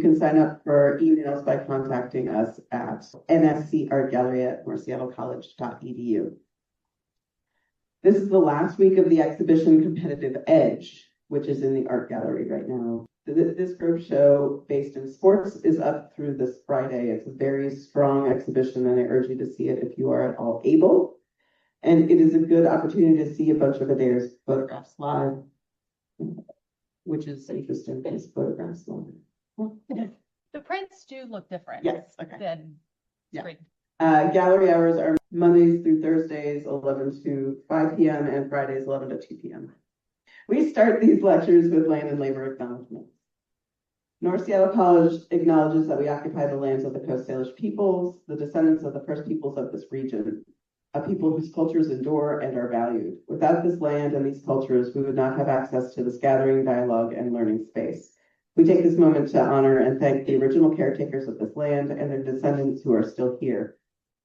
can sign up for emails by contacting us at nscartgallery@northseattlecollege.edu. This is the last week of the exhibition Competitive Edge, which is in the art gallery right now. This group show based in sports is up through this Friday. It's a very strong exhibition, and I urge you to see it if you are at all able. And it is a good opportunity to see a bunch of Adair's photographs live, which is interesting, his photographs live. The prints do look different. Yes, okay. Than screen. Gallery hours are Mondays through Thursdays, 11 to 5 p.m. and Fridays, 11 to 2 p.m. We start these lectures with land and labor acknowledgements. North Seattle College acknowledges that we occupy the lands of the Coast Salish peoples, the descendants of the first peoples of this region, a people whose cultures endure and are valued. Without this land and these cultures, we would not have access to this gathering, dialogue, and learning space. We take this moment to honor and thank the original caretakers of this land and their descendants who are still here.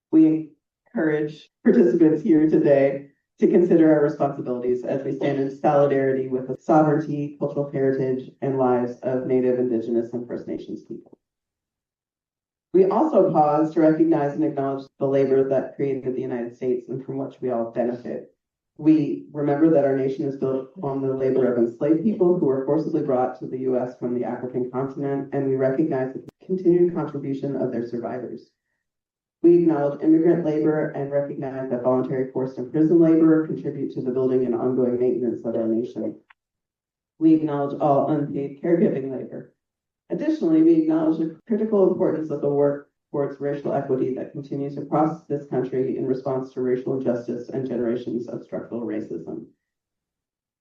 We encourage participants here today to consider our responsibilities as we stand in solidarity with the sovereignty, cultural heritage, and lives of Native, Indigenous, and First Nations people. We also pause to recognize and acknowledge the labor that created the United States and from which we all benefit. We remember that our nation is built on the labor of enslaved people who were forcibly brought to the U.S. from the African continent, and we recognize the continued contribution of their survivors. We acknowledge immigrant labor and recognize that voluntary forced and prison labor contribute to the building and ongoing maintenance of our nation. We acknowledge all unpaid caregiving labor. Additionally, we acknowledge the critical importance of the work towards racial equity that continues across this country in response to racial injustice and generations of structural racism.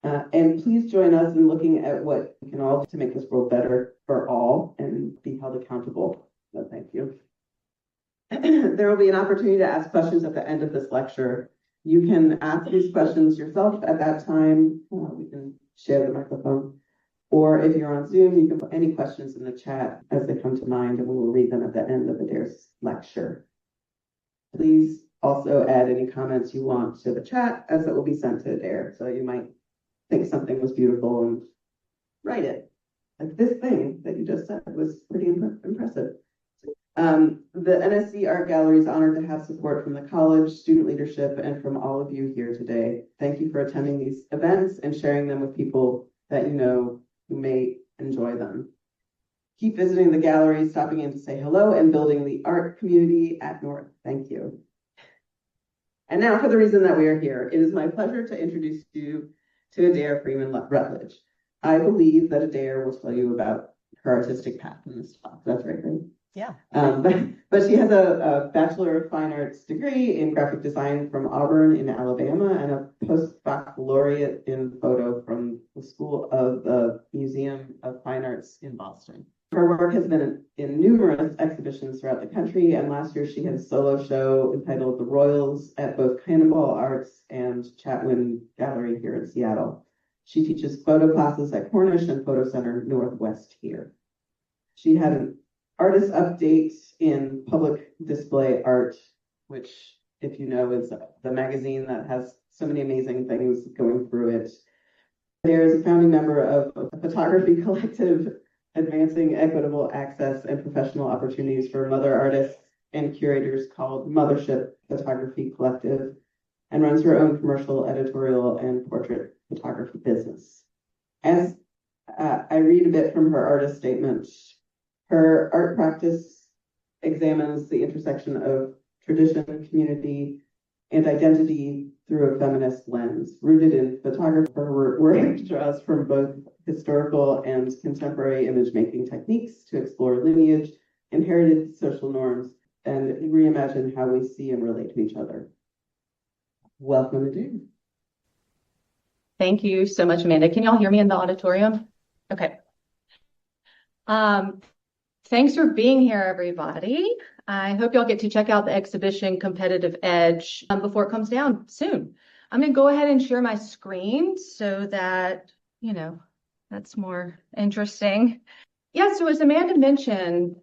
And please join us in looking at what we can all do to make this world better for all and be held accountable. So thank you. There will be an opportunity to ask questions at the end of this lecture. You can ask these questions yourself at that time. We can share the microphone. Or if you're on Zoom, you can put any questions in the chat as they come to mind, and we will read them at the end of Adair's lecture. Please also add any comments you want to the chat, as it will be sent to Adair. So you might think something was beautiful and write it. Like this thing that you just said was pretty impressive. The NSC Art Gallery is honored to have support from the college, student leadership, and from all of you here today. Thank you for attending these events and sharing them with people that you know who may enjoy them. Keep visiting the gallery, stopping in to say hello, and building the art community at North. Thank you. And now for the reason that we are here. It is my pleasure to introduce you to Adair Freeman Rutledge. I believe that Adair will tell you about her artistic path in this talk. That's right, right? Yeah. But she has a Bachelor of Fine Arts degree in graphic design from Auburn in Alabama and a postbaccalaureate in photo from the School of the Museum of Fine Arts in Boston. Her work has been in numerous exhibitions throughout the country, and last year she had a solo show entitled The Royals at both Cannonball Arts and Chatwin Gallery here in Seattle. She teaches photo classes at Cornish and Photo Center Northwest here. She had an artist update in Public Display Art, which, if you know, is the magazine that has so many amazing things going through it. There is a founding member of a photography collective advancing equitable access and professional opportunities for mother artists and curators called Mothership Photography Collective, and runs her own commercial, editorial, and portrait photography business. As I read a bit from her artist statement, her art practice examines the intersection of tradition, community, and identity through a feminist lens. Rooted in photography, her work draws from both historical and contemporary image-making techniques to explore lineage, inherited social norms, and reimagine how we see and relate to each other. Welcome, Adair. Thank you so much, Amanda. Can y'all hear me in the auditorium? Okay. Thanks for being here, everybody. I hope y'all get to check out the exhibition Competitive Edge before it comes down soon. I'm going to go ahead and share my screen so that, you know, that's more interesting. Yeah, so as Amanda mentioned,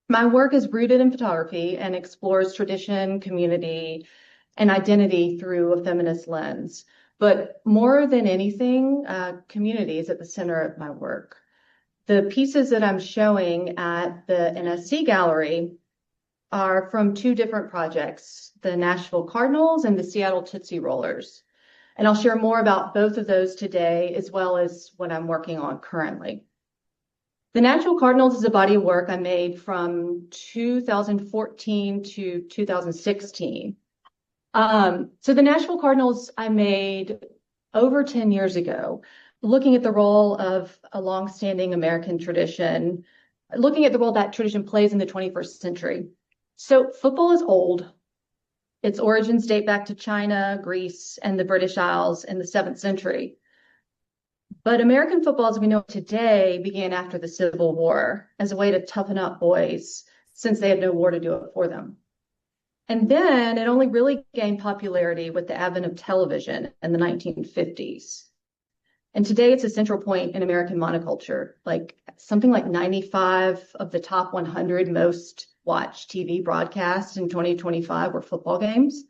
my work is rooted in photography and explores tradition, community, and identity through a feminist lens. But more than anything, community is at the center of my work. The pieces that I'm showing at the NSC gallery are from two different projects, the Nashville Cardinals and the Seattle Tootsie Rollers. And I'll share more about both of those today, as well as what I'm working on currently. The Nashville Cardinals is a body of work I made from 2014 to 2016. So the Nashville Cardinals I made over 10 years ago, looking at the role of a longstanding American tradition, looking at the role that tradition plays in the 21st century. So football is old. Its origins date back to China, Greece, and the British Isles in the 7th century. But American football, as we know it today, began after the Civil War as a way to toughen up boys since they had no war to do it for them. And then it only really gained popularity with the advent of television in the 1950s. And today it's a central point in American monoculture. Like something like 95 of the top 100 most watched TV broadcasts in 2025 were football games.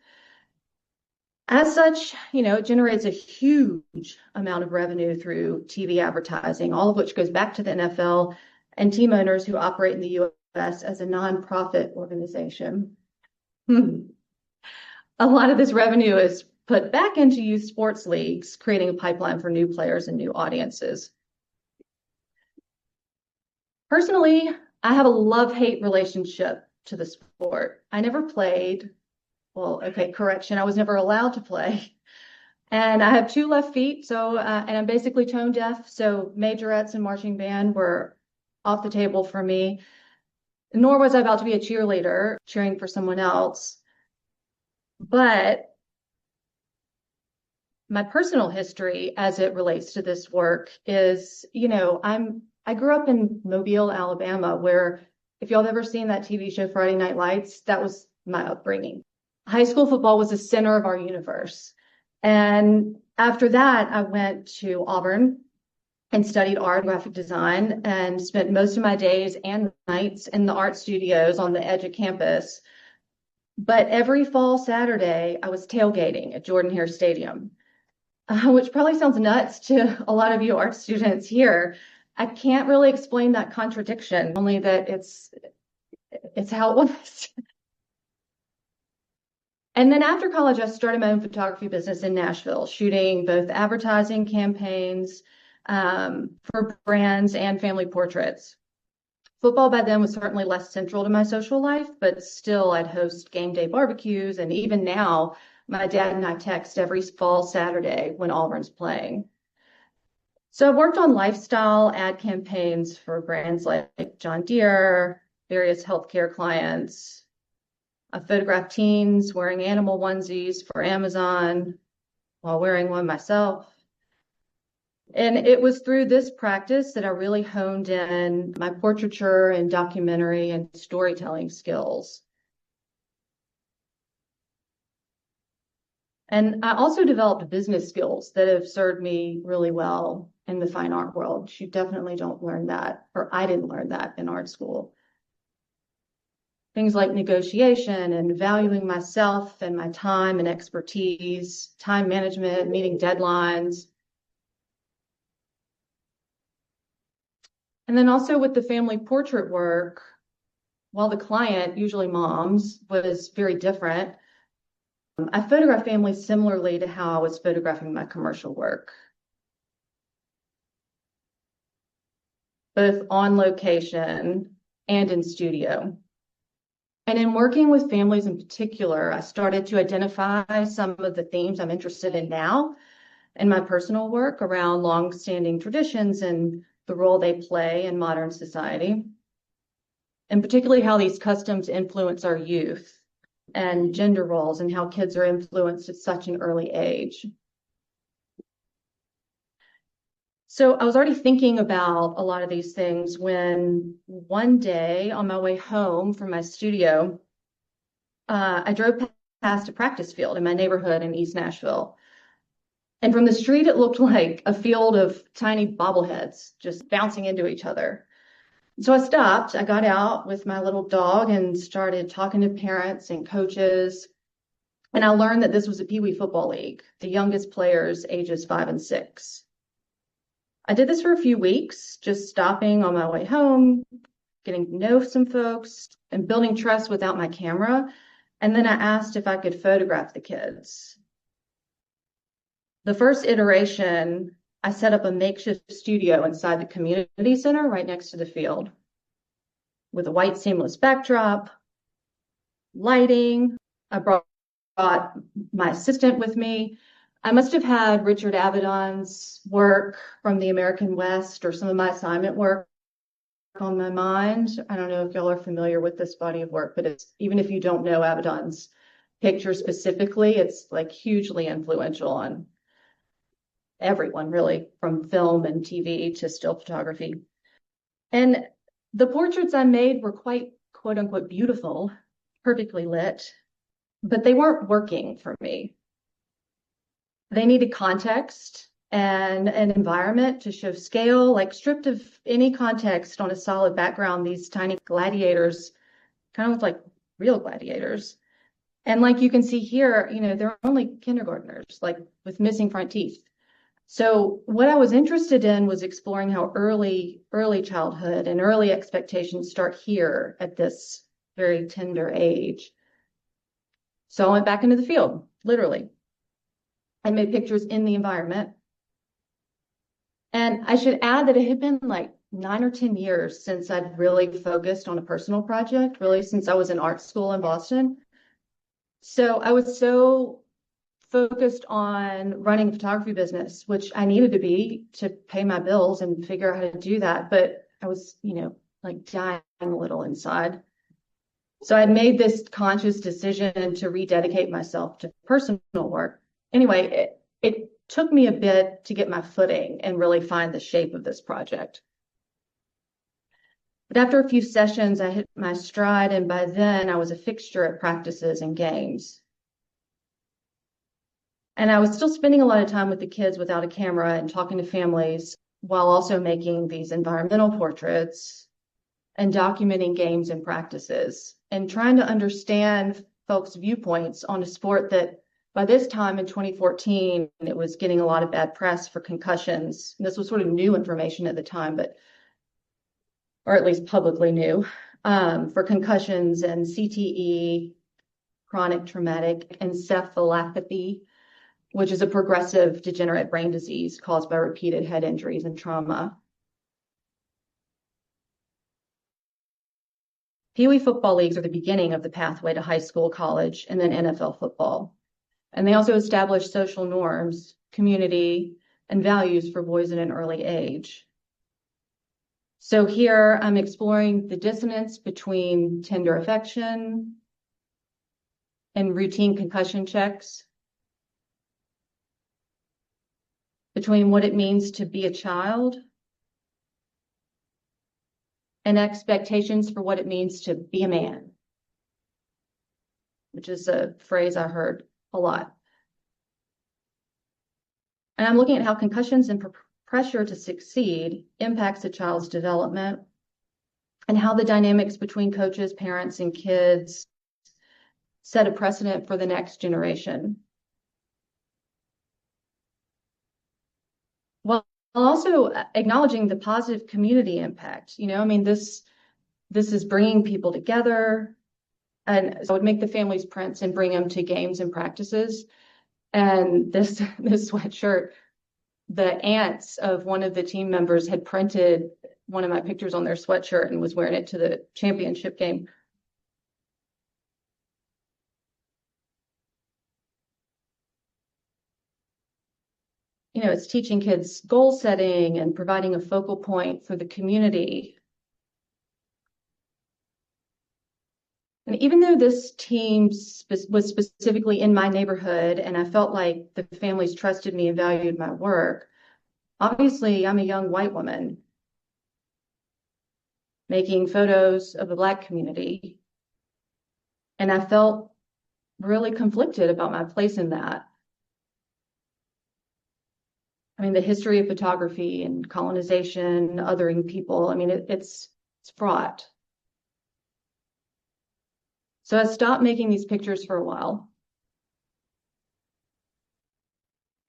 As such, it generates a huge amount of revenue through TV advertising, all of which goes back to the NFL and team owners who operate in the U.S. as a nonprofit organization. A lot of this revenue is put back into youth sports leagues, creating a pipeline for new players and new audiences. Personally, I have a love-hate relationship to the sport. I never played. Well, okay, correction. I was never allowed to play. And I have 2 left feet, so and I'm basically tone deaf, so majorettes and marching band were off the table for me. Nor was I about to be a cheerleader, cheering for someone else. But my personal history as it relates to this work is, I grew up in Mobile, Alabama, where if y'all have ever seen that TV show Friday Night Lights, that was my upbringing. High school football was the center of our universe. And after that, I went to Auburn and studied art and graphic design and spent most of my days and nights in the art studios on the edge of campus. But every fall Saturday, I was tailgating at Jordan-Hare Stadium, which probably sounds nuts to a lot of you art students here. I can't really explain that contradiction, only that it's how it was. And then after college, I started my own photography business in Nashville, shooting both advertising campaigns for brands and family portraits. Football by then was certainly less central to my social life, but still I'd host game day barbecues. And even now, my dad and I text every fall Saturday when Auburn's playing. So I've worked on lifestyle ad campaigns for brands like John Deere, various healthcare clients. I photographed teens wearing animal onesies for Amazon while wearing one myself. And it was through this practice that I really honed in my portraiture and documentary and storytelling skills. And I also developed business skills that have served me really well in the fine art world. You definitely don't learn that, or I didn't learn that in art school. Things like negotiation and valuing myself and my time and expertise, time management, meeting deadlines. And then also with the family portrait work, while the client, usually moms, was very different, I photographed families similarly to how I was photographing my commercial work, both on location and in studio. And in working with families in particular, I started to identify some of the themes I'm interested in now in my personal work around long-standing traditions and the role they play in modern society, and particularly how these customs influence our youth and gender roles and how kids are influenced at such an early age. So I was already thinking about a lot of these things when one day on my way home from my studio, I drove past a practice field in my neighborhood in East Nashville. And from the street, it looked like a field of tiny bobbleheads just bouncing into each other. So I stopped, I got out with my little dog and started talking to parents and coaches. And I learned that this was a Pee Wee football league, the youngest players ages 5 and 6. I did this for a few weeks, just stopping on my way home, getting to know some folks and building trust without my camera. And then I asked if I could photograph the kids. The first iteration, I set up a makeshift studio inside the community center right next to the field with a white seamless backdrop, lighting. I brought my assistant with me. I must have had Richard Avedon's work from the American West or some of my assignment work on my mind. I don't know if y'all are familiar with this body of work, but it's, even if you don't know Avedon's picture specifically, it's like hugely influential on everyone, really, from film and TV to still photography. And the portraits I made were quite, quote unquote, beautiful, perfectly lit, but they weren't working for me. They needed context and an environment to show scale, like stripped of any context on a solid background. These tiny gladiators kind of look like real gladiators. And like you can see here, you know, they're only kindergartners, like with missing front teeth. So what I was interested in was exploring how early childhood and early expectations start here at this very tender age. So I went back into the field, literally. I made pictures in the environment. And I should add that it had been like 9 or 10 years since I'd really focused on a personal project, really since I was in art school in Boston. So I was so focused on running a photography business, which I needed to be to pay my bills and figure out how to do that. But I was, you know, like dying a little inside. So I made this conscious decision to rededicate myself to personal work. Anyway, it took me a bit to get my footing and really find the shape of this project. But after a few sessions, I hit my stride, and by then I was a fixture at practices and games. And I was still spending a lot of time with the kids without a camera and talking to families while also making these environmental portraits and documenting games and practices and trying to understand folks' viewpoints on a sport that by this time in 2014, it was getting a lot of bad press for concussions. And this was sort of new information at the time, but, or at least publicly new, for concussions and CTE, chronic traumatic encephalopathy, which is a progressive degenerate brain disease caused by repeated head injuries and trauma. Pee Wee football leagues are the beginning of the pathway to high school, college, and then NFL football. And they also establish social norms, community, and values for boys at an early age. So here I'm exploring the dissonance between tender affection and routine concussion checks, between what it means to be a child and expectations for what it means to be a man, which is a phrase I heard a lot. And I'm looking at how concussions and pressure to succeed impacts a child's development and how the dynamics between coaches, parents, and kids set a precedent for the next generation. While also acknowledging the positive community impact. You know, I mean, this is bringing people together. And so I would make the family's prints and bring them to games and practices. And this sweatshirt, the aunts of one of the team members had printed one of my pictures on their sweatshirt and was wearing it to the championship game. You know, it's teaching kids goal setting and providing a focal point for the community. And even though this team was specifically in my neighborhood and I felt like the families trusted me and valued my work, obviously I'm a young white woman making photos of the Black community. And I felt really conflicted about my place in that. I mean, the history of photography and colonization, othering people, I mean, it's fraught. So I stopped making these pictures for a while.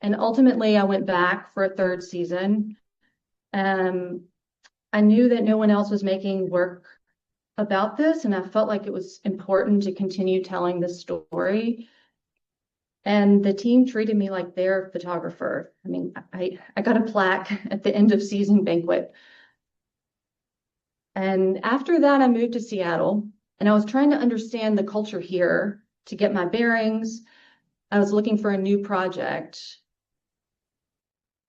And ultimately, I went back for a third season I knew that no one else was making work about this, and I felt like it was important to continue telling this story. And the team treated me like their photographer. I mean, I got a plaque at the end of season banquet. And after that, I moved to Seattle, and I was trying to understand the culture here to get my bearings. I was looking for a new project.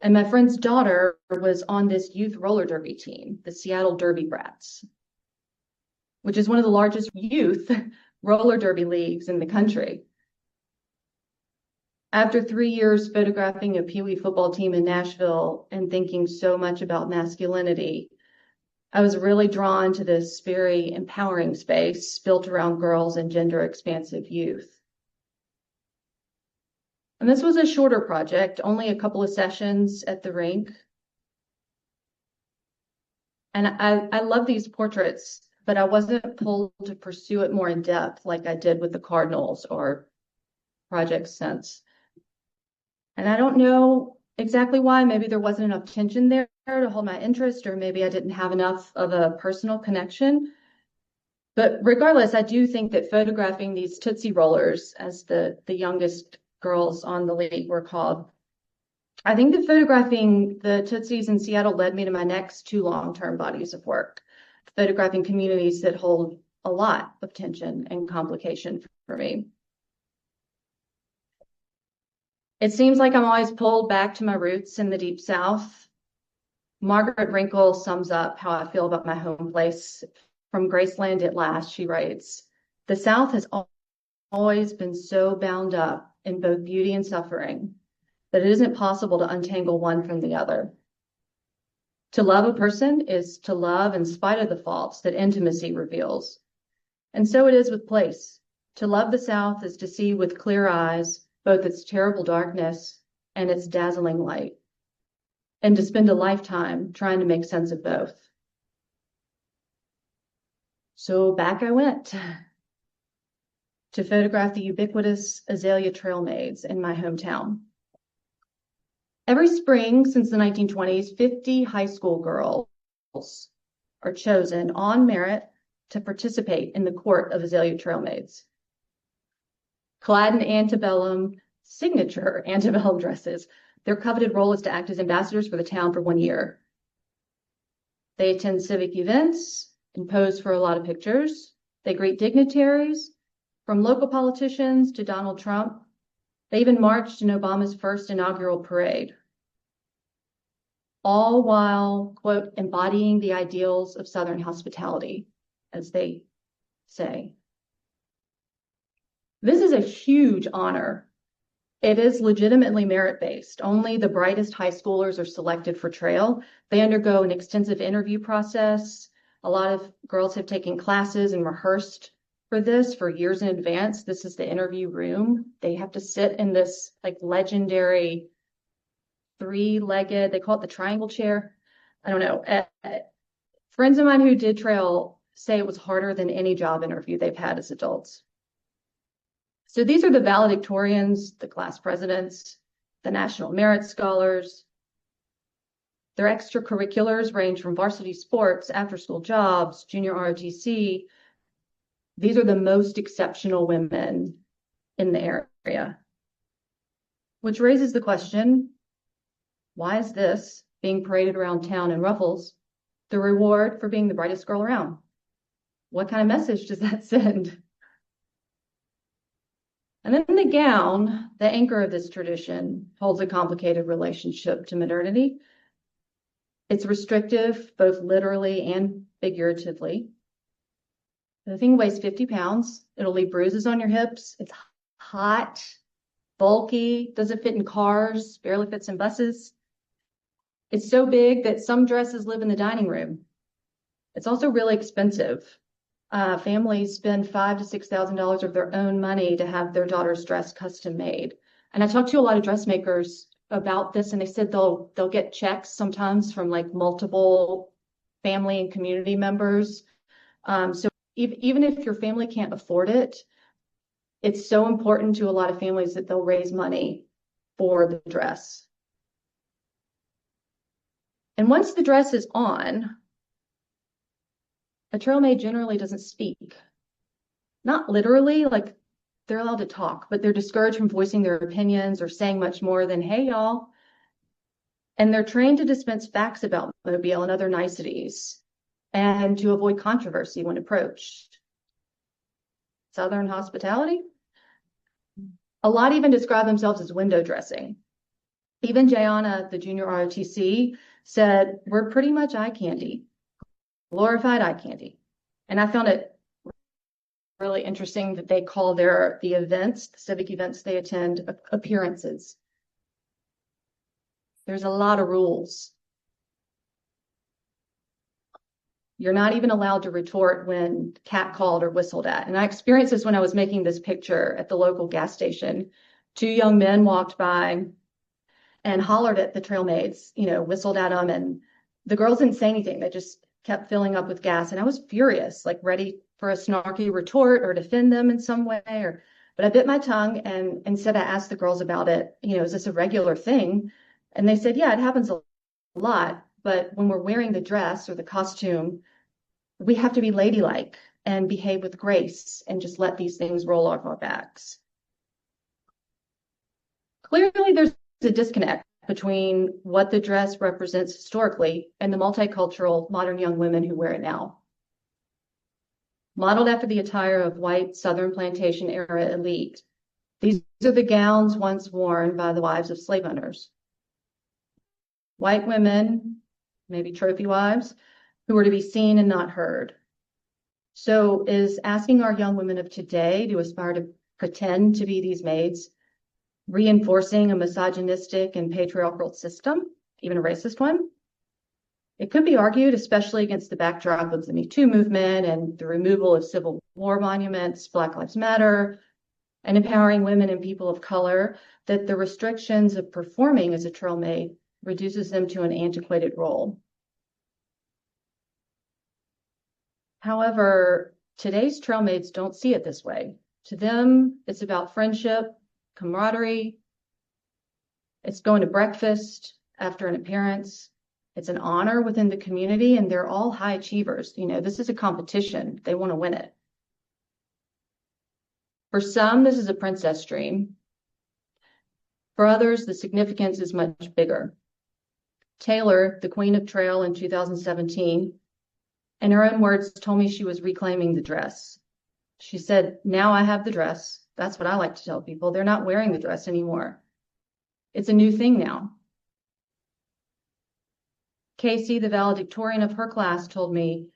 And my friend's daughter was on this youth roller derby team, the Seattle Derby Brats, which is one of the largest youth roller derby leagues in the country. After 3 years photographing a Pee Wee football team in Nashville and thinking so much about masculinity, I was really drawn to this very empowering space built around girls and gender expansive youth. And this was a shorter project, only a couple of sessions at the rink. And I love these portraits, but I wasn't pulled to pursue it more in depth like I did with the Cardinals or Project Sense. And I don't know exactly why. Maybe there wasn't enough tension there to hold my interest, or maybe I didn't have enough of a personal connection. But regardless, I do think that photographing these Tootsie Rollers, as the youngest girls on the league were called, I think that photographing the Tootsies in Seattle led me to my next 2 long-term bodies of work, photographing communities that hold a lot of tension and complication for me. It seems like I'm always pulled back to my roots in the Deep South. Margaret Wrinkle sums up how I feel about my home place. From Graceland at Last, she writes, "The South has always been so bound up in both beauty and suffering that it isn't possible to untangle one from the other. To love a person is to love in spite of the faults that intimacy reveals. And so it is with place. To love the South is to see with clear eyes both its terrible darkness and its dazzling light, and to spend a lifetime trying to make sense of both." So back I went to photograph the ubiquitous azalea trail maids in my hometown. Every spring since the 1920s, 50 high school girls are chosen on merit to participate in the court of azalea trail maids. Clad in signature antebellum dresses, their coveted role is to act as ambassadors for the town for 1 year. They attend civic events and pose for a lot of pictures. They greet dignitaries, from local politicians to Donald Trump. They even marched in Obama's first inaugural parade, all while, quote, embodying the ideals of Southern hospitality, as they say. This is a huge honor. It is legitimately merit-based. Only the brightest high schoolers are selected for trail. They undergo an extensive interview process. A lot of girls have taken classes and rehearsed for this for years in advance. This is the interview room. They have to sit in this like legendary 3-legged, they call it the triangle chair. I don't know. Friends of mine who did trail say it was harder than any job interview they've had as adults. So these are the valedictorians, the class presidents, the National Merit Scholars. Their extracurriculars range from varsity sports, after-school jobs, junior ROTC. These are the most exceptional women in the area. Which raises the question, why is this, being paraded around town in ruffles, the reward for being the brightest girl around? What kind of message does that send? And then the gown, the anchor of this tradition, holds a complicated relationship to modernity. It's restrictive, both literally and figuratively. The thing weighs 50 pounds. It'll leave bruises on your hips. It's hot, bulky, doesn't fit in cars, barely fits in buses. It's so big that some dresses live in the dining room. It's also really expensive. Families spend $5,000 to $6,000 of their own money to have their daughter's dress custom made. And I talked to a lot of dressmakers about this, and they said they'll get checks sometimes from like multiple family and community members. So even if your family can't afford it, it's so important to a lot of families that they'll raise money for the dress. And once the dress is on, a trail maid generally doesn't speak. Not literally, like they're allowed to talk, but they're discouraged from voicing their opinions or saying much more than, hey, y'all. And they're trained to dispense facts about Mobile and other niceties and to avoid controversy when approached. Southern hospitality. A lot even describe themselves as window dressing. Even Jayana, the junior ROTC, said, we're pretty much eye candy, glorified eye candy. And I found it really interesting that they call the events, the civic events they attend, appearances. There's a lot of rules. You're not even allowed to retort when catcalled or whistled at. And I experienced this when I was making this picture at the local gas station. Two young men walked by and hollered at the trail maids, whistled at them. And the girls didn't say anything. They just kept filling up with gas. And I was furious, like ready for a snarky retort or defend them in some way. But I bit my tongue and instead I asked the girls about it, is this a regular thing? And they said, yeah, it happens a lot. But when we're wearing the dress or the costume, we have to be ladylike and behave with grace and just let these things roll off our backs. Clearly, there's a disconnect between what the dress represents historically and the multicultural modern young women who wear it now. Modeled after the attire of white Southern plantation era elite, these are the gowns once worn by the wives of slave owners. White women, maybe trophy wives, who are to be seen and not heard. So is asking our young women of today to aspire to pretend to be these maids, reinforcing a misogynistic and patriarchal system, even a racist one? It could be argued, especially against the backdrop of the Me Too movement and the removal of Civil War monuments, Black Lives Matter, and empowering women and people of color, that the restrictions of performing as a trail maid reduces them to an antiquated role. However, today's trail maids don't see it this way. To them, it's about friendship, camaraderie. It's going to breakfast after an appearance. It's an honor within the community, and they're all high achievers. This is a competition. They want to win it. For some, this is a princess dream. For others, the significance is much bigger. Taylor, the Queen of Trail in 2017, in her own words, told me she was reclaiming the dress. She said, now I have the dress. That's what I like to tell people. They're not wearing the dress anymore. It's a new thing now. Casey, the valedictorian of her class, told me,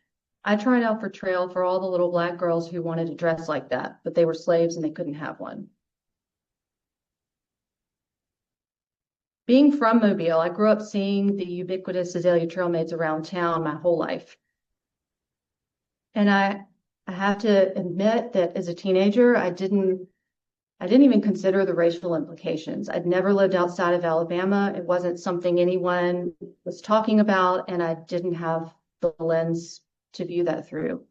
I tried out for trail for all the little Black girls who wanted to dress like that, but they were slaves and they couldn't have one. Being from Mobile, I grew up seeing the ubiquitous azalea trail maids around town my whole life. And I have to admit that as a teenager, I didn't even consider the racial implications. I'd never lived outside of Alabama. It wasn't something anyone was talking about, and I didn't have the lens to view that through.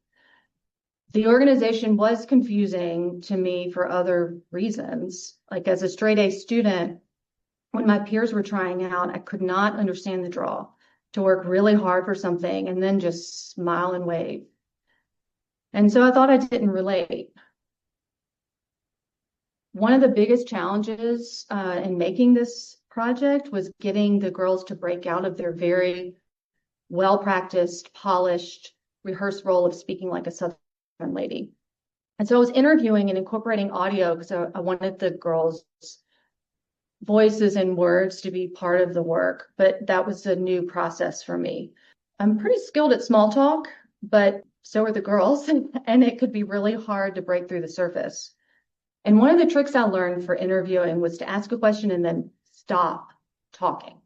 The organization was confusing to me for other reasons. Like as a straight A student, when my peers were trying out, I could not understand the draw to work really hard for something and then just smile and wave. And so I thought I didn't relate. One of the biggest challenges in making this project was getting the girls to break out of their very well-practiced, polished, rehearsed role of speaking like a Southern lady. And so I was interviewing and incorporating audio because I wanted the girls' voices and words to be part of the work, but that was a new process for me. I'm pretty skilled at small talk, but so are the girls, and it could be really hard to break through the surface. And one of the tricks I learned for interviewing was to ask a question and then stop talking.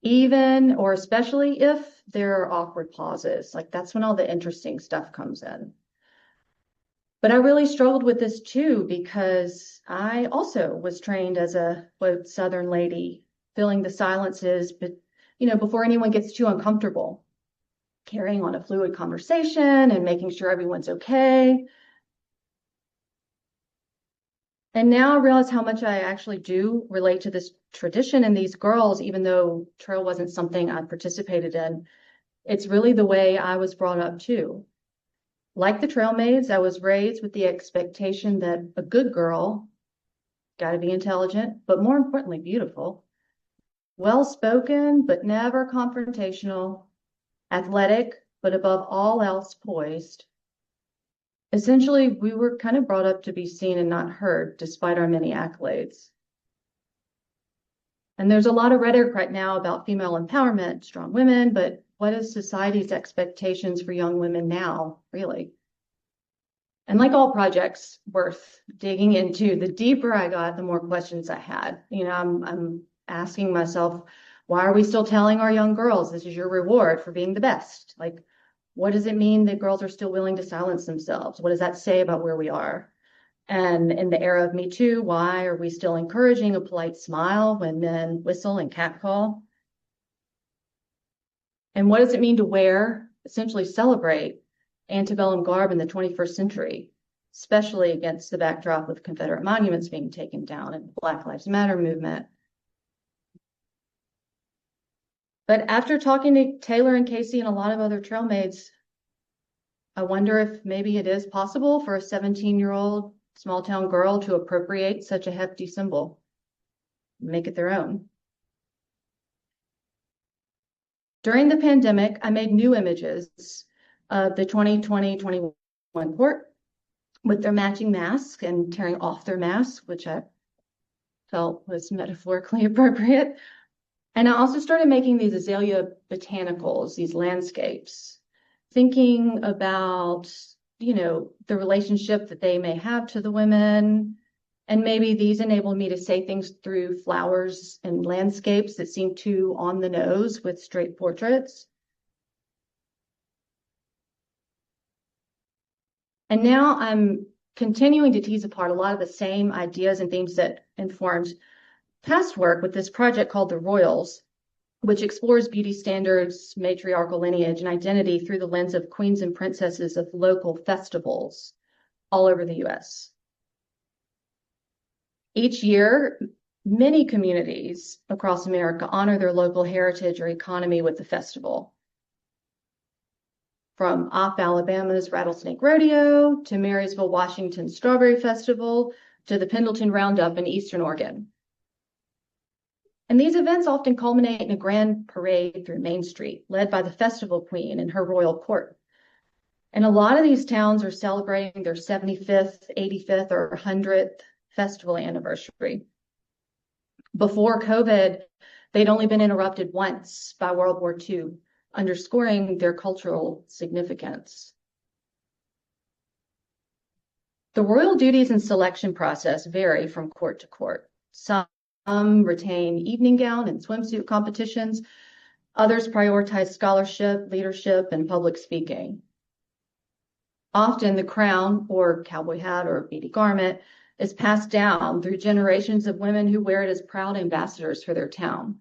Even or especially if there are awkward pauses, like that's when all the interesting stuff comes in. But I really struggled with this too, because I also was trained as a Southern lady, filling the silences, but before anyone gets too uncomfortable, carrying on a fluid conversation and making sure everyone's okay. And now I realize how much I actually do relate to this tradition and these girls, even though trail wasn't something I participated in. It's really the way I was brought up too. Like the trail maids, I was raised with the expectation that a good girl got to be intelligent, but more importantly, beautiful, well-spoken, but never confrontational, athletic, but above all else poised. Essentially, we were kind of brought up to be seen and not heard, despite our many accolades. And there's a lot of rhetoric right now about female empowerment, strong women, but what is society's expectations for young women now, really? And like all projects worth digging into, the deeper I got, the more questions I had. I'm asking myself, why are we still telling our young girls this is your reward for being the best? Like, what does it mean that girls are still willing to silence themselves? What does that say about where we are? And in the era of Me Too, why are we still encouraging a polite smile when men whistle and catcall? And what does it mean to wear, essentially celebrate, antebellum garb in the 21st century, especially against the backdrop of Confederate monuments being taken down and the Black Lives Matter movement? But after talking to Taylor and Casey and a lot of other trail maids, I wonder if maybe it is possible for a 17-year-old small town girl to appropriate such a hefty symbol, make it their own. During the pandemic, I made new images of the 2020-21 court with their matching masks and tearing off their masks, which I felt was metaphorically appropriate. And I also started making these azalea botanicals, these landscapes, thinking about, the relationship that they may have to the women. And maybe these enabled me to say things through flowers and landscapes that seem too on the nose with straight portraits. And now I'm continuing to tease apart a lot of the same ideas and themes that informed past work with this project called The Royals, which explores beauty standards, matriarchal lineage, and identity through the lens of queens and princesses of local festivals all over the US. Each year, many communities across America honor their local heritage or economy with the festival. From Opp, Alabama's Rattlesnake Rodeo, to Marysville, Washington's Strawberry Festival, to the Pendleton Roundup in Eastern Oregon. And these events often culminate in a grand parade through Main Street, led by the festival queen and her royal court. And a lot of these towns are celebrating their 75th, 85th, or 100th festival anniversary. Before COVID, they'd only been interrupted once by World War II, underscoring their cultural significance. The royal duties and selection process vary from court to court. Some retain evening gown and swimsuit competitions. Others prioritize scholarship, leadership, and public speaking. Often the crown, or cowboy hat, or beady garment is passed down through generations of women who wear it as proud ambassadors for their town.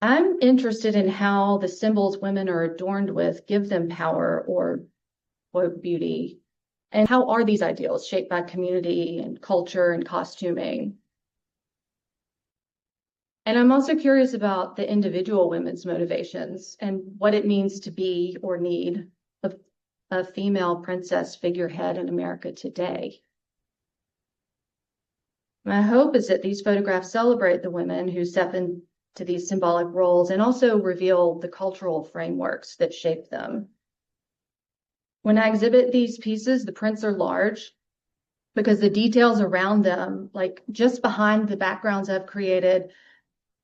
I'm interested in how the symbols women are adorned with give them power or beauty. And how are these ideals shaped by community and culture and costuming? And I'm also curious about the individual women's motivations and what it means to be or need a female princess figurehead in America today. My hope is that these photographs celebrate the women who step into these symbolic roles and also reveal the cultural frameworks that shape them. When I exhibit these pieces, the prints are large because the details around them, like just behind the backgrounds I've created,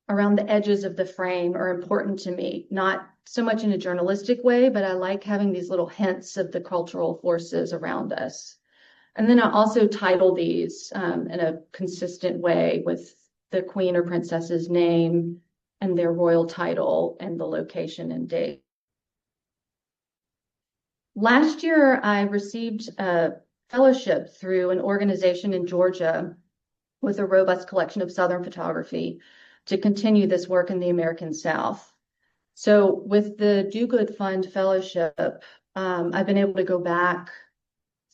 around the edges of the frame, are important to me, not so much in a journalistic way, but I like having these little hints of the cultural forces around us. And then I also title these in a consistent way with the queen or princess's name and their royal title and the location and date. Last year, I received a fellowship through an organization in Georgia with a robust collection of Southern photography to continue this work in the American South. So with the Do Good Fund Fellowship, I've been able to go back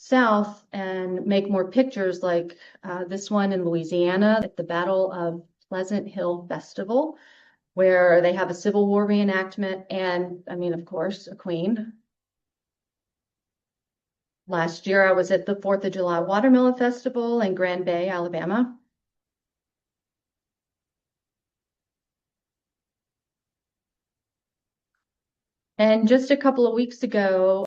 south and make more pictures like this one in Louisiana at the Battle of Pleasant Hill Festival, where they have a Civil War reenactment and, I mean, of course, a queen. Last year, I was at the 4th of July Watermelon Festival in Grand Bay, Alabama. And just a couple of weeks ago,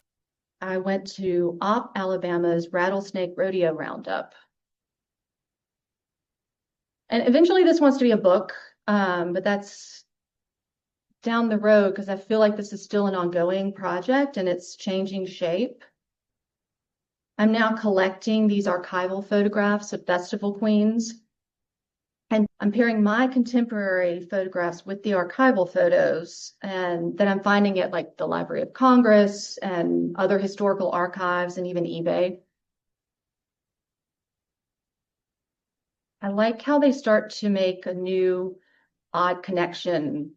I went to Alabama's Rattlesnake Rodeo Roundup. And eventually this wants to be a book, but that's down the road because I feel like this is still an ongoing project and it's changing shape. I'm now collecting these archival photographs of festival queens. And I'm pairing my contemporary photographs with the archival photos, and then I'm finding it like the Library of Congress and other historical archives and even eBay. I like how they start to make a new odd connection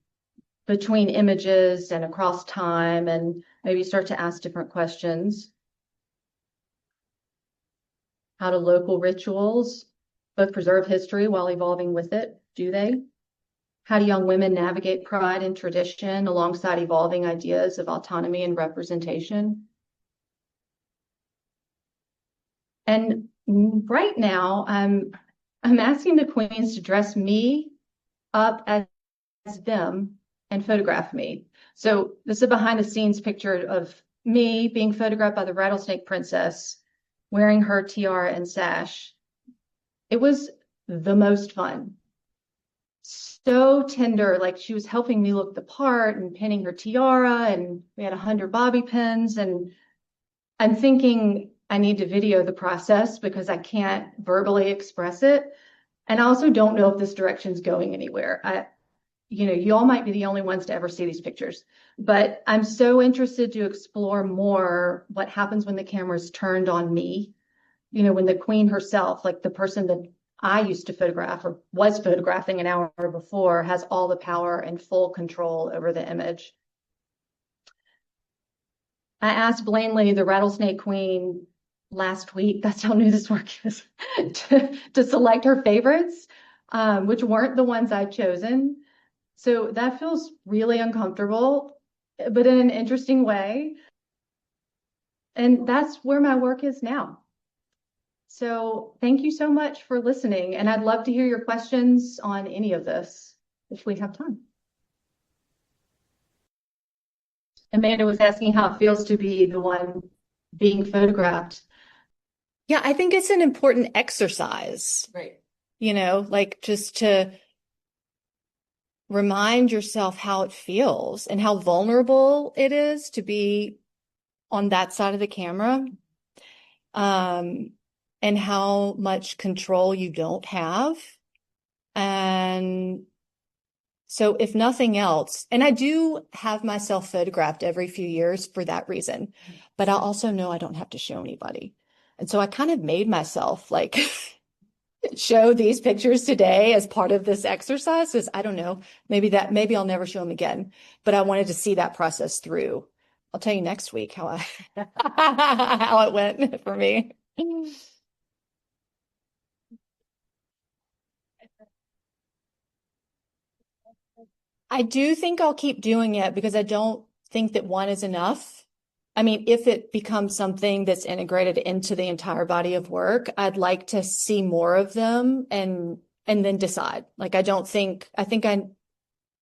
between images and across time and maybe start to ask different questions. How do local rituals both preserve history while evolving with it? Do they? How do young women navigate pride and tradition alongside evolving ideas of autonomy and representation? And right now, I'm asking the queens to dress me up as them and photograph me. So this is a behind the scenes picture of me being photographed by the Rattlesnake Princess, wearing her tiara and sash. It was the most fun. So tender, like she was helping me look the part and pinning her tiara, and we had 100 bobby pins. And I'm thinking I need to video the process because I can't verbally express it. And I also don't know if this direction's going anywhere. You all might be the only ones to ever see these pictures, but I'm so interested to explore more what happens when the camera's turned on me. When the queen herself, like the person that I used to photograph or was photographing an hour before, has all the power and full control over the image. I asked Blanley, the Rattlesnake Queen, last week, that's how new this work is, to select her favorites, which weren't the ones I'd chosen. So that feels really uncomfortable, but in an interesting way. And that's where my work is now. So thank you so much for listening. And I'd love to hear your questions on any of this if we have time. Amanda was asking how it feels to be the one being photographed. Yeah, I think it's an important exercise. Right. Like just to remind yourself how it feels and how vulnerable it is to be on that side of the camera. And how much control you don't have. And so if nothing else, and I do have myself photographed every few years for that reason, but I also know I don't have to show anybody. And so I kind of made myself like show these pictures today as part of this exercise. Because I don't know, maybe I'll never show them again, but I wanted to see that process through. I'll tell you next week how how it went for me. I do think I'll keep doing it because I don't think that one is enough. I mean, if it becomes something that's integrated into the entire body of work, I'd like to see more of them and then decide. Like, and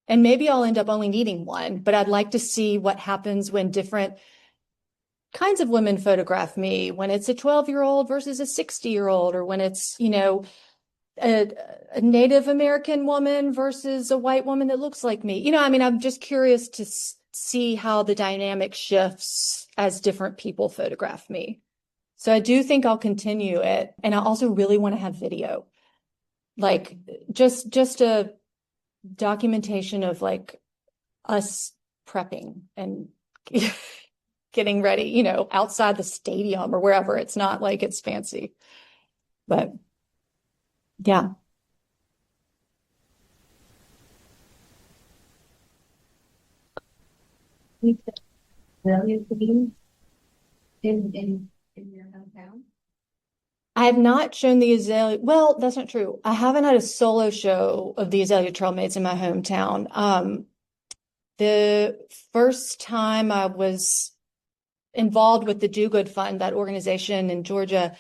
maybe I'll end up only needing one, but I'd like to see what happens when different kinds of women photograph me, when it's a 12-year-old versus a 60-year-old, or when it's, a Native American woman versus a white woman that looks like me. I'm just curious to see how the dynamic shifts as different people photograph me. So I do think I'll continue it. And I also really want to have video, like just a documentation of like us prepping and getting ready, outside the stadium or wherever. It's not like it's fancy, but yeah. Value in your hometown? I have not shown the Azalea. Well, that's not true. I haven't had a solo show of the Azalea Trailmaids in my hometown. The first time I was involved with the Do Good Fund, that organization in Georgia,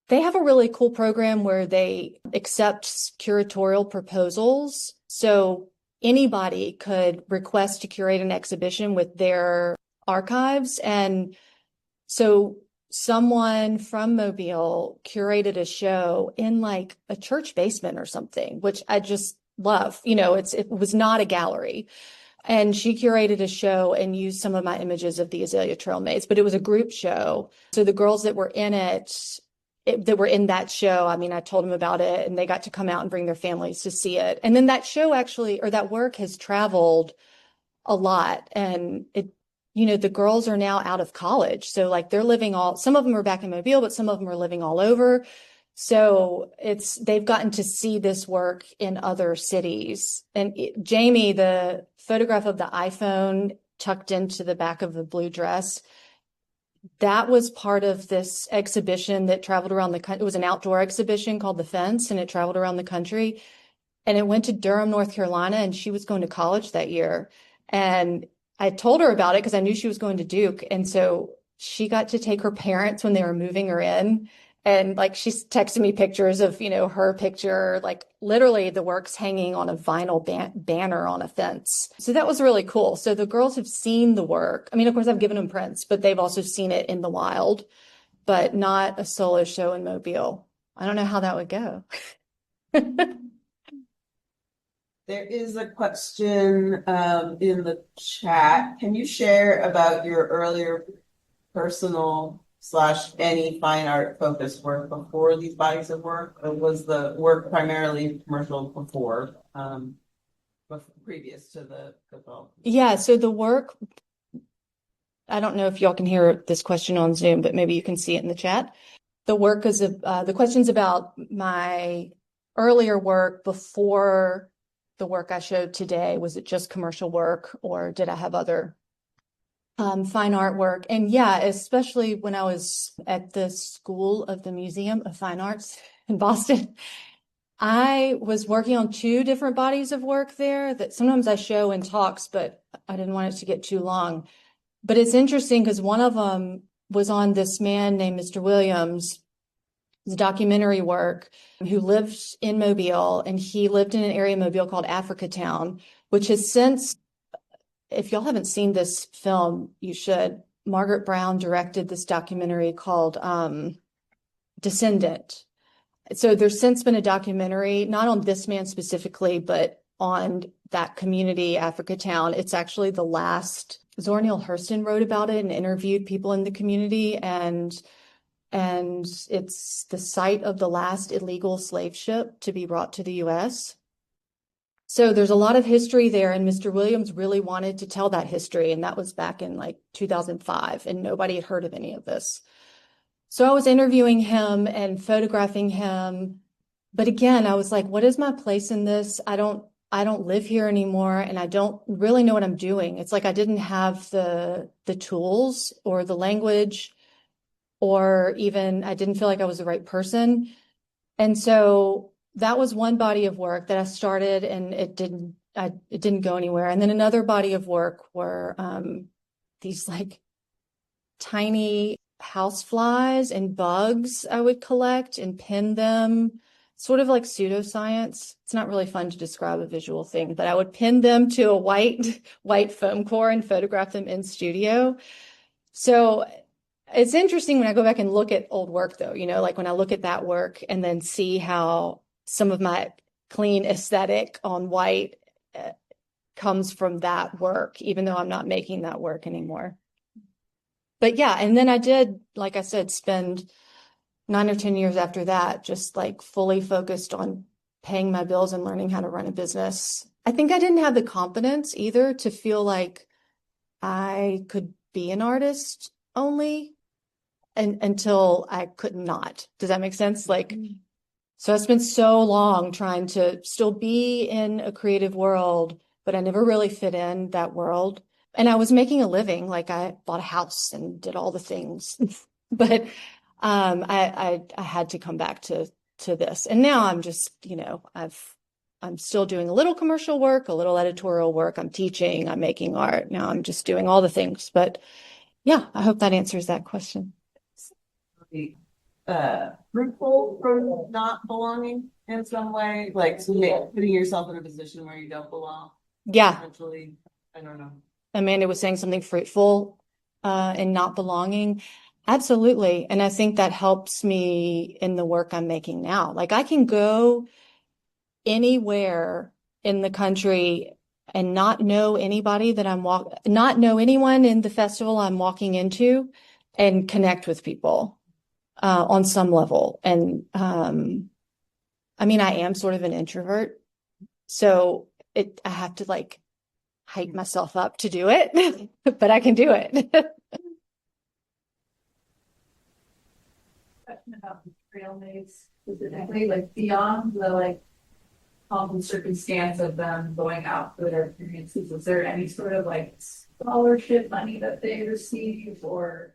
they have a really cool program where they accept curatorial proposals. So anybody could request to curate an exhibition with their archives. And so someone from Mobile curated a show in like a church basement or something, which I just love. It was not a gallery. And she curated a show and used some of my images of the Azalea Trailmaids, but it was a group show. So the girls that were in that were in that show, I mean, I told them about it and they got to come out and bring their families to see it. And then that show that work has traveled a lot. And the girls are now out of college. So like some of them are back in Mobile, but some of them are living all over. So they've gotten to see this work in other cities. And Jamie, the photograph of the iPhone tucked into the back of the blue dress, that was part of this exhibition that traveled around the country. It was an outdoor exhibition called The Fence, and it traveled around the country. And it went to Durham, North Carolina, and she was going to college that year. And I told her about it because I knew she was going to Duke. And so she got to take her parents when they were moving her in. And like she's texted me pictures of, her picture, like literally the work's hanging on a vinyl banner on a fence. So that was really cool. So the girls have seen the work. I mean, of course, I've given them prints, but they've also seen it in the wild, but not a solo show in Mobile. I don't know how that would go. There is a question in the chat. Can you share about your earlier personal / any fine art focused work before these bodies of work? Or was the work primarily commercial before, previous to the book? Yeah, so the work, I don't know if y'all can hear this question on Zoom, but maybe you can see it in the chat. The question's about my earlier work before the work I showed today. Was it just commercial work or did I have other fine artwork? And yeah, especially when I was at the School of the Museum of Fine Arts in Boston, I was working on 2 different bodies of work there that sometimes I show in talks, but I didn't want it to get too long. But it's interesting because one of them was on this man named Mr. Williams, his documentary work, who lived in Mobile, and he lived in an area in Mobile called Africa Town, which has since, if y'all haven't seen this film, you should. Margaret Brown directed this documentary called Descendant. So there's since been a documentary, not on this man specifically, but on that community, Africa Town. It's actually the last, Zora Neale Hurston wrote about it and interviewed people in the community, and it's the site of the last illegal slave ship to be brought to the U.S. So there's a lot of history there, and Mr. Williams really wanted to tell that history, and that was back in like 2005, and nobody had heard of any of this. So I was interviewing him and photographing him, but again, I was like, what is my place in this? I don't live here anymore, and I don't really know what I'm doing. It's like I didn't have the tools or the language, or even I didn't feel like I was the right person. And so that was one body of work that I started, and it didn't go anywhere. And then another body of work were these like tiny house flies and bugs I would collect and pin them, sort of like pseudoscience. It's not really fun to describe a visual thing, but I would pin them to a white foam core and photograph them in studio. So it's interesting when I go back and look at old work, though, like when I look at that work and then see how some of my clean aesthetic on white comes from that work, even though I'm not making that work anymore. But yeah, and then I did, like I said, spend 9 or 10 years after that, just like fully focused on paying my bills and learning how to run a business. I think I didn't have the confidence either to feel like I could be an artist only until I could not. Does that make sense? So I spent so long trying to still be in a creative world, but I never really fit in that world. And I was making a living, like I bought a house and did all the things But I had to come back to this. And now I'm just, I'm still doing a little commercial work, a little editorial work. I'm teaching, I'm making art. Now I'm just doing all the things. But yeah, I hope that answers that question. Fruitful from not belonging in some way, like putting yourself in a position where you don't belong. Yeah. Eventually, I don't know. Amanda was saying something fruitful and not belonging. Absolutely. And I think that helps me in the work I'm making now. Like I can go anywhere in the country and not know anybody that not know anyone in the festival I'm walking into and connect with people on some level. And I mean, I am sort of an introvert, so I have to like hype myself up to do it, but I can do it. Question about the trail mates specifically, like beyond the like pomp and circumstance of them going out for their experiences, is there any sort of like scholarship money that they receive or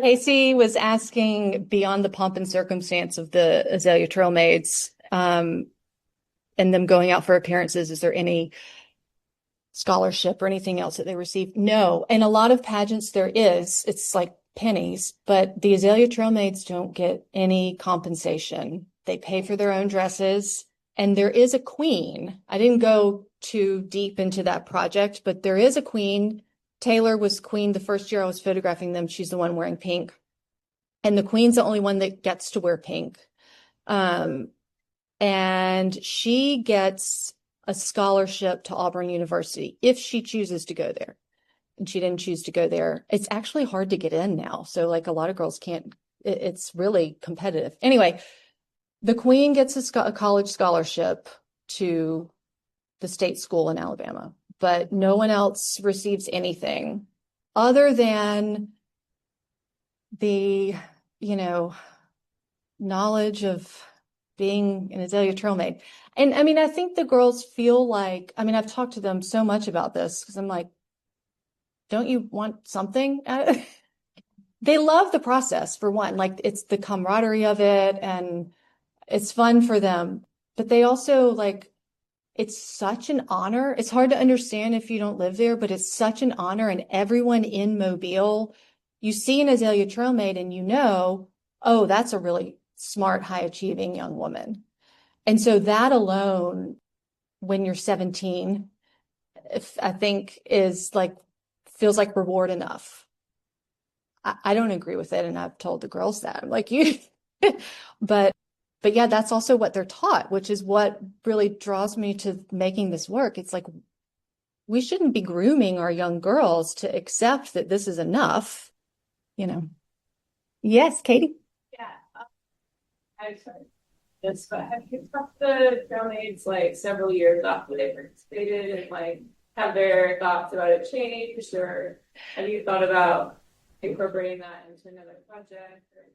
Casey was asking beyond the pomp and circumstance of the Azalea Trail Maids and them going out for appearances, is there any scholarship or anything else that they receive? No. And a lot of pageants there is, it's like pennies, but the Azalea Trail Maids don't get any compensation. They pay for their own dresses, and there is a queen. I didn't go too deep into that project, but there is a queen. Taylor was queen the first year I was photographing them. She's the one wearing pink. And the queen's the only one that gets to wear pink. And she gets a scholarship to Auburn University if she chooses to go there. And she didn't choose to go there. It's actually hard to get in now. So like a lot of girls can't, it's really competitive. Anyway, the queen gets a college scholarship to the state school in Alabama, but no one else receives anything other than the, knowledge of being an Azalea Trail Maid. And I mean, I think the girls feel like, I've talked to them so much about this because I'm like, don't you want something? They love the process, for one, like it's the camaraderie of it and it's fun for them, but they also like, it's such an honor. It's hard to understand if you don't live there, but it's such an honor. And everyone in Mobile, you see an Azalea Trail Maid and oh, that's a really smart, high achieving young woman. And so that alone, when you're 17, I think feels like reward enough. I don't agree with it. And I've told the girls that. I'm like, but yeah, that's also what they're taught, which is what really draws me to making this work. It's like, we shouldn't be grooming our young girls to accept that this is enough, Yes, Katie? yeah. I'm sorry. Yes, but have you talked to the trail maids like several years after they participated and like have their thoughts about it changed, or have you thought about incorporating that into another project or anything?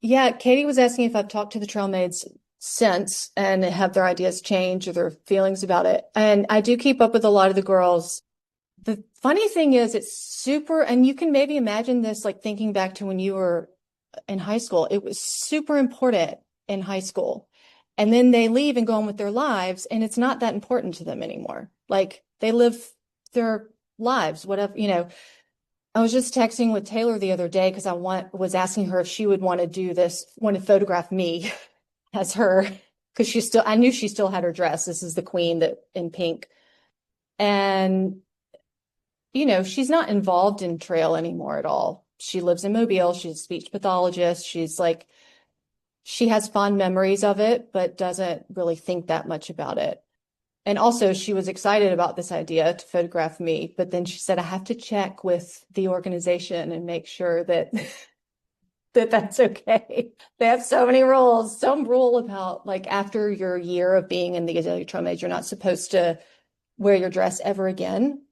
Yeah, Katie was asking if I've talked to the trail maids since and have their ideas changed or their feelings about it. And I do keep up with a lot of the girls. The funny thing is it's super, and you can maybe imagine this, like thinking back to when you were in high school, it was super important in high school. And then they leave and go on with their lives, and it's not that important to them anymore. Like they live their lives, whatever, I was just texting with Taylor the other day because I was asking her if she would want to photograph me as her, because I knew she still had her dress. This is the queen in pink. And, she's not involved in trail anymore at all. She lives in Mobile. She's a speech pathologist. She has fond memories of it, but doesn't really think that much about it. And also she was excited about this idea to photograph me, but then she said, I have to check with the organization and make sure that that's okay. They have so many rules, some rule about like after your year of being in the Azalea Trail Maids, you're not supposed to wear your dress ever again.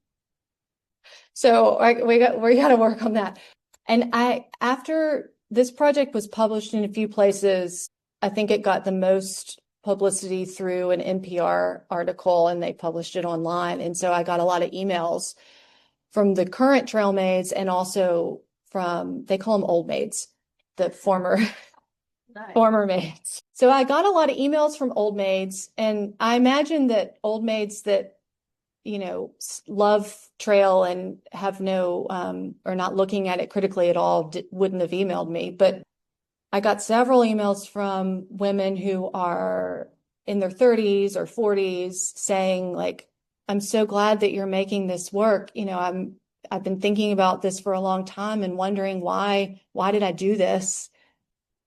So we got to work on that. And after this project was published in a few places, I think it got the most publicity through an NPR article, and they published it online. And so I got a lot of emails from the current trail maids and also from, they call them old maids, the former maids. So I got a lot of emails from old maids, and I imagine that old maids that, you know, love trail and have no, or not looking at it critically at all, wouldn't have emailed me. But I got several emails from women who are in their 30s or 40s saying, like, I'm so glad that you're making this work. You know, I've been thinking about this for a long time and wondering why did I do this?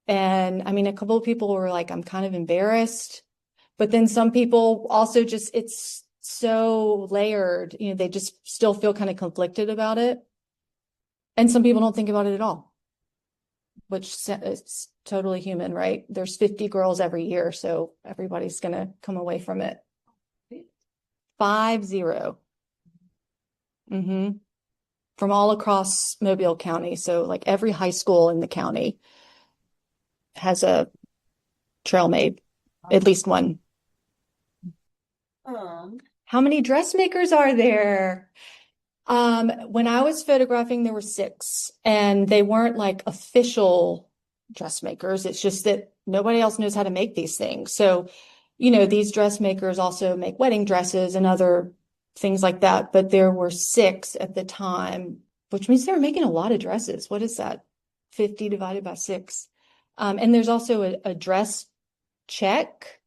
And I mean, a couple of people were like, I'm kind of embarrassed. But then some people also just, it's so layered, you know, they just still feel kind of conflicted about it. And some people don't think about it at all, which is totally human, right? There's 50 girls every year, so everybody's going to come away from it. 50. From all across Mobile County. So like every high school in the county has a trail maid, at least one. How many dressmakers are there? When I was photographing, there were 6, and they weren't like official dressmakers. It's just that nobody else knows how to make these things. So, you know, these dressmakers also make wedding dresses and other things like that. But there were 6 at the time, which means they were making a lot of dresses. What is that? 50 divided by 6. And there's also a dress check,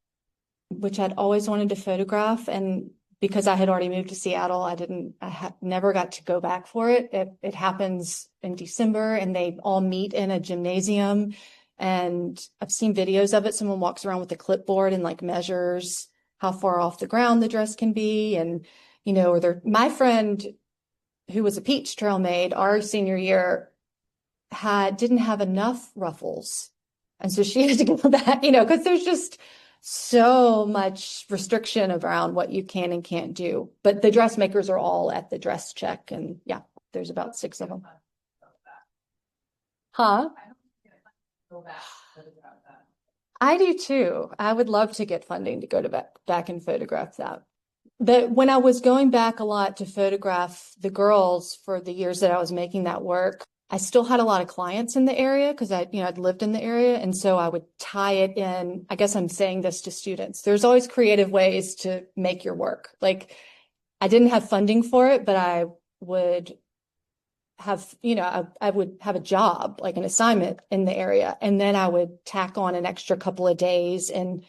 which I'd always wanted to photograph. And because I had already moved to Seattle, I never got to go back for it. It happens in December, and they all meet in a gymnasium. And I've seen videos of it. Someone walks around with a clipboard and like measures how far off the ground the dress can be. And, you know, my friend who was a Peach Trail maid our senior year didn't have enough ruffles. And so she had to go back, you know, because there's just so much restriction around what you can and can't do. But the dressmakers are all at the dress check, and yeah, there's about 6 of them. Huh? I do too. I would love to get funding to go back and photograph that. But when I was going back a lot to photograph the girls for the years that I was making that work, I still had a lot of clients in the area because I'd lived in the area. And so I would tie it in. I guess I'm saying this to students. There's always creative ways to make your work. Like, I didn't have funding for it, but I would have, you know, I would have a job, like an assignment in the area. And then I would tack on an extra couple of days and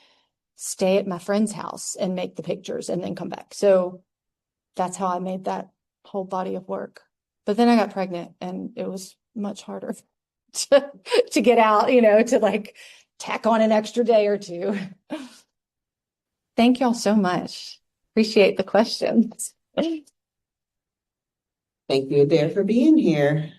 stay at my friend's house and make the pictures and then come back. So that's how I made that whole body of work. But then I got pregnant, and it was much harder to get out, you know, to like tack on an extra day or 2. Thank y'all so much. Appreciate the questions. Thank you, Adair, for being here.